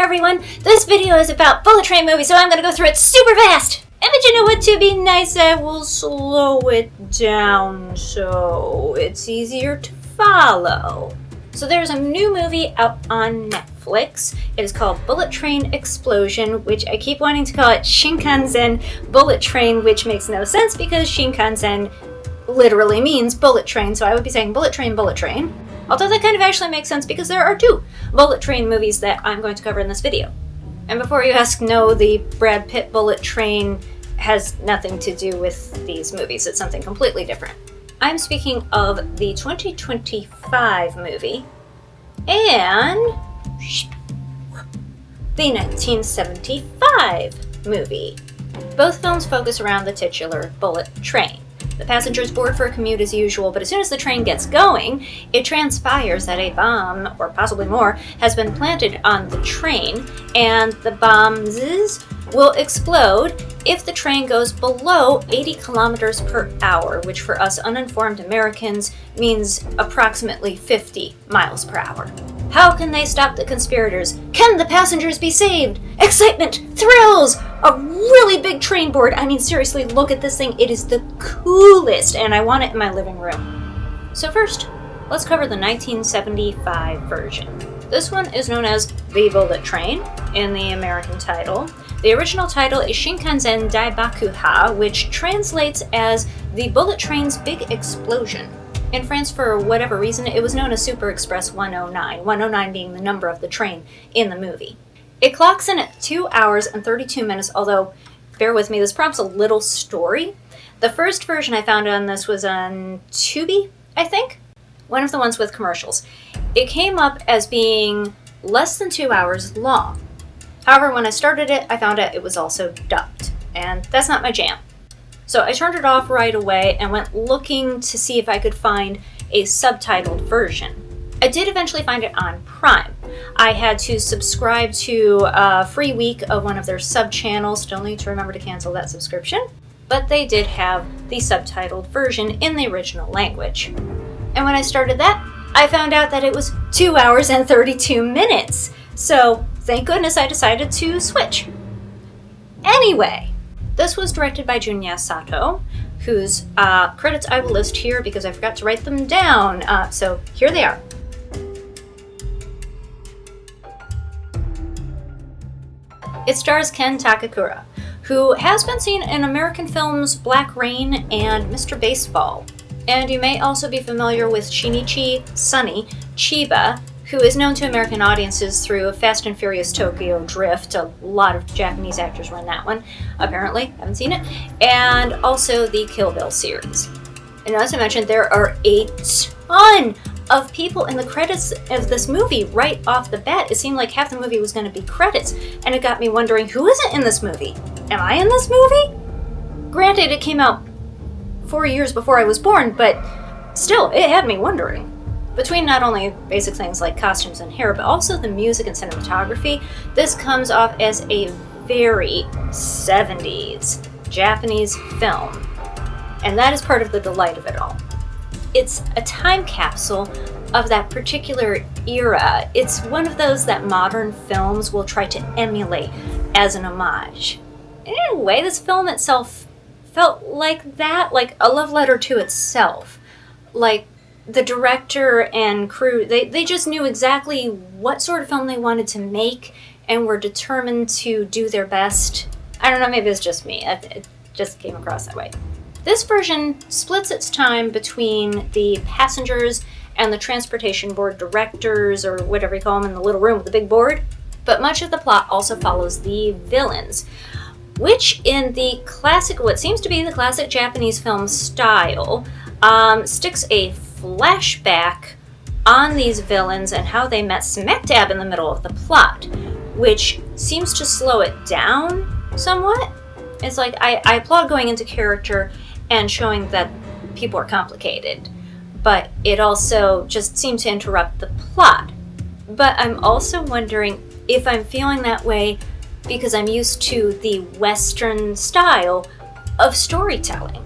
everyone! This video is about Bullet Train movie, so I'm gonna go through it super fast! And but you know what, to be nice, I will slow it down so it's easier to follow. So there's a new movie out on Netflix. It is called Bullet Train Explosion, which I keep wanting to call it Shinkansen Bullet Train, which makes no sense because Shinkansen literally means bullet train, so I would be saying bullet train, bullet train. Although that kind of actually makes sense because there are two bullet train movies that I'm going to cover in this video. And before you ask, no, the Brad Pitt bullet train has nothing to do with these movies. It's something completely different. I'm speaking of the 2025 movie and the 1975 movie. Both films focus around the titular bullet train. The passengers board for a commute as usual, but as soon as the train gets going, it transpires that a bomb, or possibly more, has been planted on the train, and the bombs will explode if the train goes below 80 kilometers per hour, which for us uninformed Americans means approximately 50 miles per hour. How can they stop the conspirators? Can the passengers be saved? Excitement! Thrills! A really big train board. I mean, seriously, look at this thing. It is the coolest, and I want it in my living room. So first, let's cover the 1975 version. This one is known as The Bullet Train in the American title. The original title is Shinkansen Daibakuha, which translates as The Bullet Train's Big Explosion. In France, for whatever reason, it was known as Super Express 109, 109 being the number of the train in the movie. It clocks in at 2 hours and 32 minutes, although, bear with me, this prompts a little story. The first version I found on this was on Tubi, I think? One of the ones with commercials. It came up as being less than 2 hours long. However, when I started it, I found out it was also dubbed, and that's not my jam. So I turned it off right away and went looking to see if I could find a subtitled version. I did eventually find it on Prime. I had to subscribe to a free week of one of their sub-channels. Still need to remember to cancel that subscription. But they did have the subtitled version in the original language. And when I started that, I found out that it was 2 hours and 32 minutes. So thank goodness I decided to switch. Anyway, this was directed by Junya Sato, whose credits I will list here because I forgot to write them down. So here they are. It stars Ken Takakura, who has been seen in American films Black Rain and Mr. Baseball. And you may also be familiar with Shinichi Sunny Chiba, who is known to American audiences through Fast and Furious Tokyo Drift. A lot of Japanese actors were in that one, apparently. Haven't seen it. And also the Kill Bill series. And as I mentioned, there are a ton of people in the credits of this movie right off the bat. It seemed like half the movie was going to be credits, and it got me wondering, who isn't in this movie? Am I in this movie? Granted, it came out 4 years before I was born, but still, it had me wondering. Between not only basic things like costumes and hair, but also the music and cinematography, this comes off as a very 70s Japanese film. And that is part of the delight of it all. It's a time capsule of that particular era. It's one of those that modern films will try to emulate as an homage. And in a way, this film itself felt like that, like a love letter to itself. Like, the director and crew, they just knew exactly what sort of film they wanted to make and were determined to do their best. I don't know, maybe it's just me. It just came across that way. This version splits its time between the passengers and the transportation board directors, or whatever you call them, in the little room with the big board. But much of the plot also follows the villains, which in the classic, what seems to be the classic Japanese film style, sticks a flashback on these villains and how they met smack dab in the middle of the plot, which seems to slow it down somewhat. It's like, I applaud going into character and showing that people are complicated, but it also just seemed to interrupt the plot. But I'm also wondering if I'm feeling that way because I'm used to the Western style of storytelling.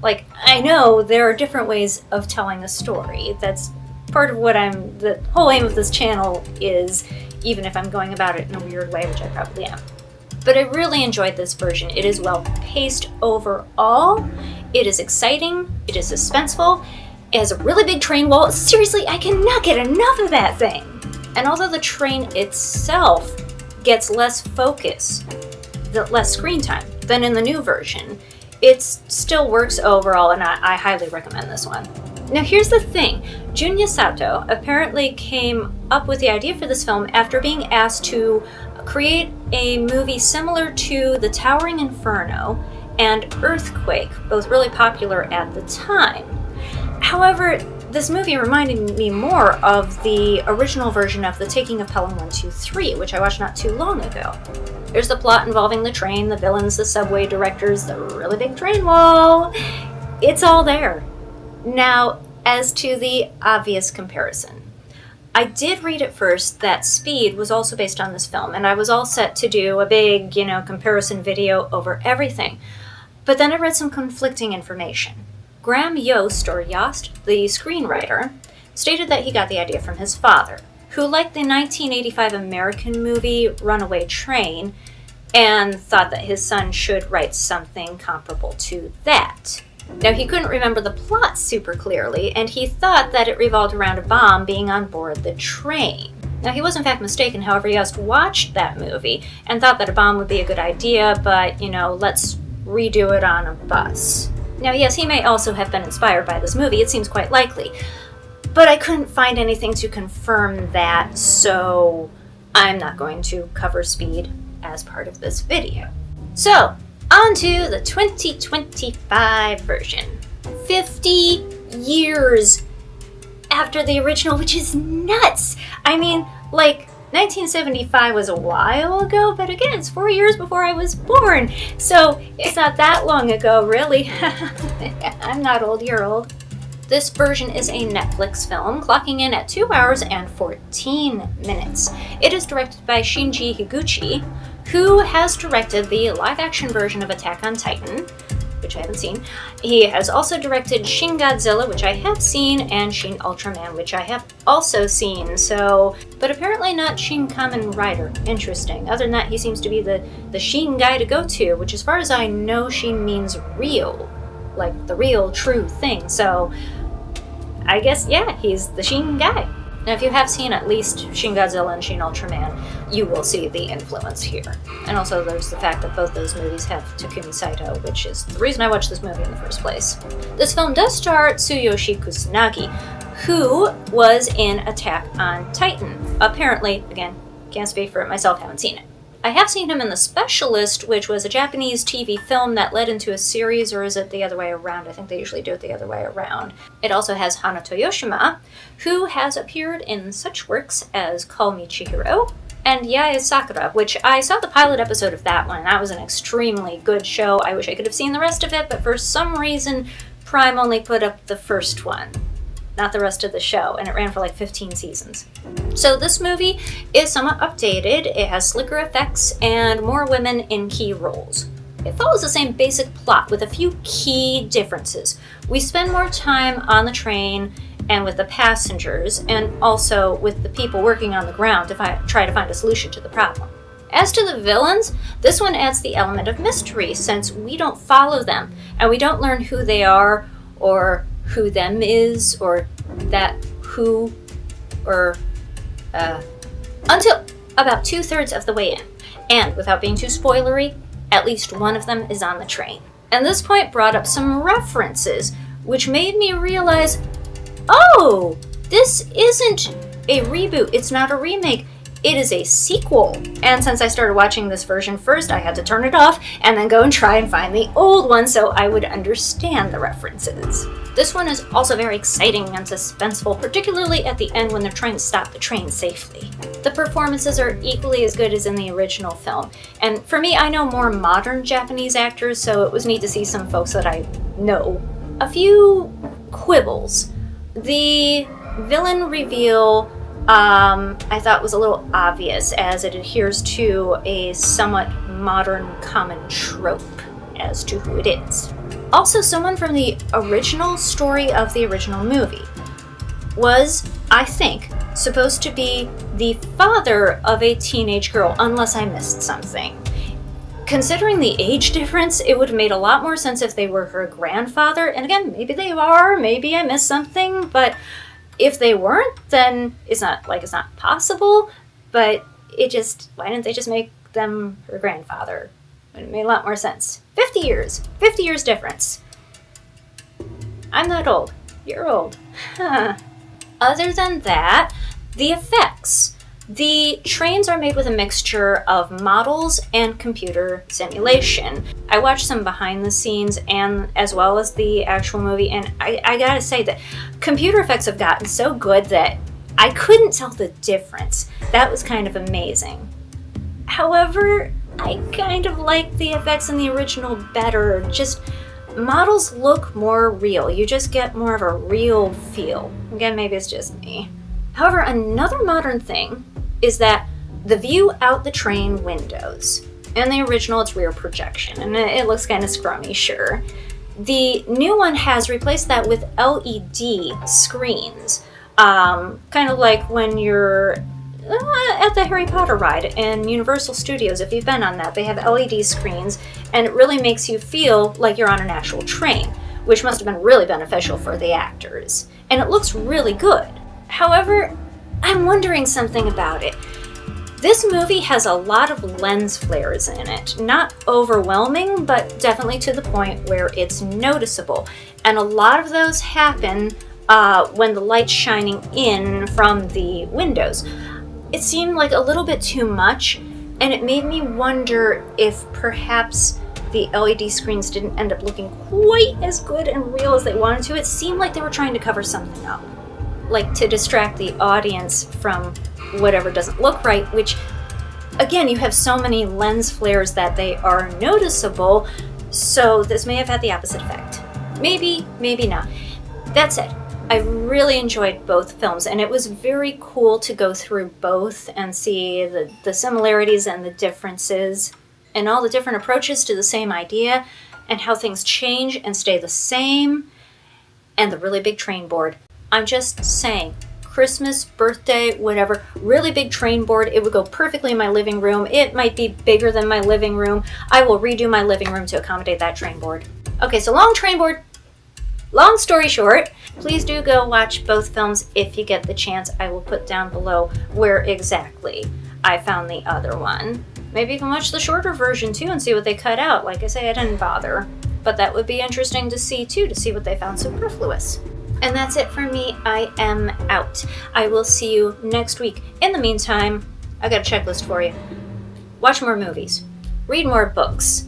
Like, I know there are different ways of telling a story. That's part of what the whole aim of this channel is even if I'm going about it in a weird way, which I probably am. But I really enjoyed this version. It is well paced overall. It is exciting. It is suspenseful. It has a really big train wall. Seriously, I cannot get enough of that thing. And although the train itself gets less focus, less screen time than in the new version, it still works overall, and I highly recommend this one. Now here's the thing. Junya Sato apparently came up with the idea for this film after being asked to create a movie similar to The Towering Inferno and Earthquake, both really popular at the time. However, this movie reminded me more of the original version of The Taking of Pelham 123, which I watched not too long ago. There's the plot involving the train, the villains, the subway directors, the really big train wall. It's all there. Now, as to the obvious comparison, I did read at first that Speed was also based on this film, and I was all set to do a big, comparison video over everything. But then I read some conflicting information. Graham Yost, the screenwriter, stated that he got the idea from his father, who liked the 1985 American movie Runaway Train and thought that his son should write something comparable to that. Now, he couldn't remember the plot super clearly, and he thought that it revolved around a bomb being on board the train. Now, he was in fact mistaken. However, Yost watched that movie and thought that a bomb would be a good idea, but, let's redo it on a bus. Now, yes, he may also have been inspired by this movie. It seems quite likely. But I couldn't find anything to confirm that, so I'm not going to cover Speed as part of this video. So, on to the 2025 version. 50 years after the original, which is nuts! 1975 was a while ago, but again, it's 4 years before I was born. So it's not that long ago, really. I'm not old, you're old. This version is a Netflix film, clocking in at 2 hours and 14 minutes. It is directed by Shinji Higuchi, who has directed the live-action version of Attack on Titan, which I haven't seen. He has also directed Shin Godzilla, which I have seen, and Shin Ultraman, which I have also seen, but apparently not Shin Kamen Rider. Interesting. Other than that, he seems to be the Shin guy to go to, which as far as I know, Shin means real, like the real, true thing, so I guess, yeah, he's the Shin guy. Now, if you have seen at least Shin Godzilla and Shin Ultraman, you will see the influence here. And also there's the fact that both those movies have Takumi Saito, which is the reason I watched this movie in the first place. This film does star Tsuyoshi Kusanagi, who was in Attack on Titan. Apparently, again, can't speak for it myself, haven't seen it. I have seen him in The Specialist, which was a Japanese TV film that led into a series, or is it the other way around? I think they usually do it the other way around. It also has Hana Toyoshima, who has appeared in such works as Call Me Chihiro and Yae Sakura, which I saw the pilot episode of that one, and that was an extremely good show. I wish I could have seen the rest of it, but for some reason, Prime only put up the first one, not the rest of the show, and it ran for like 15 seasons. So this movie is somewhat updated. It has slicker effects and more women in key roles. It follows the same basic plot with a few key differences. We spend more time on the train and with the passengers, and also with the people working on the ground to try to find a solution to the problem. As to the villains, this one adds the element of mystery, since we don't follow them, and we don't learn who they are, or who them is, or that who, or until about 2/3 of the way in. And without being too spoilery, at least one of them is on the train. And this point brought up some references, which made me realize, oh, this isn't a reboot, it's not a remake, it is a sequel. And since I started watching this version first, I had to turn it off and then go and try and find the old one so I would understand the references. This one is also very exciting and suspenseful, particularly at the end when they're trying to stop the train safely. The performances are equally as good as in the original film. And for me, I know more modern Japanese actors, so it was neat to see some folks that I know. A few quibbles. The villain reveal I thought was a little obvious, as it adheres to a somewhat modern common trope as to who it is. Also, someone from the original story of the original movie was, I think, supposed to be the father of a teenage girl, unless I missed something. Considering the age difference, it would have made a lot more sense if they were her grandfather. And again, maybe they are, maybe I missed something, but if they weren't, then it's not possible, but why didn't they just make them her grandfather? It made a lot more sense. 50 years difference. I'm not old. You're old. Other than that, the effects. The trains are made with a mixture of models and computer simulation. I watched some behind the scenes and as well as the actual movie, and I gotta say that computer effects have gotten so good that I couldn't tell the difference. That was kind of amazing. However, I kind of like the effects in the original better. Just models look more real. You just get more of a real feel. Again, maybe it's just me. However, another modern thing is that the view out the train windows. In the original, it's rear projection, and it looks kind of scrummy, sure. The new one has replaced that with LED screens. Kind of like when you're at the Harry Potter ride in Universal Studios. If you've been on that, they have LED screens, and it really makes you feel like you're on an actual train, which must have been really beneficial for the actors. And it looks really good. However, I'm wondering something about it. This movie has a lot of lens flares in it. Not overwhelming, but definitely to the point where it's noticeable. And a lot of those happen when the light's shining in from the windows. It seemed like a little bit too much, and it made me wonder if perhaps the LED screens didn't end up looking quite as good and real as they wanted to. It seemed like they were trying to cover something up, like to distract the audience from whatever doesn't look right, which, again, you have so many lens flares that they are noticeable, so this may have had the opposite effect. Maybe, maybe not. That said, I really enjoyed both films, and it was very cool to go through both and see the similarities and the differences and all the different approaches to the same idea and how things change and stay the same, and the really big train board. I'm just saying, Christmas, birthday, whatever, really big train board. It would go perfectly in my living room. It might be bigger than my living room. I will redo my living room to accommodate that train board. Okay, so long train board. Long story short, please do go watch both films if you get the chance. I will put down below where exactly I found the other one. Maybe you can watch the shorter version too and see what they cut out. Like I say, I didn't bother. But that would be interesting to see too, to see what they found superfluous. And that's it for me. I am out. I will see you next week. In the meantime, I got a checklist for you. Watch more movies. Read more books.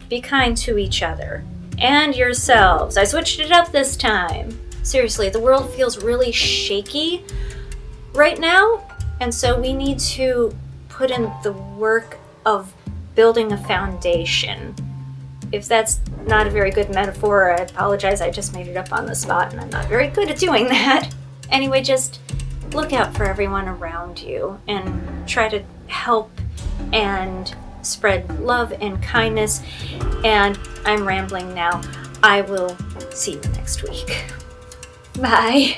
Be kind to each other. And yourselves. I switched it up this time. Seriously, the world feels really shaky right now. And so we need to put in the work of building a foundation. If that's not a very good metaphor, I apologize. I just made it up on the spot and I'm not very good at doing that. Anyway, just look out for everyone around you and try to help and spread love and kindness. And I'm rambling now. I will see you next week. Bye.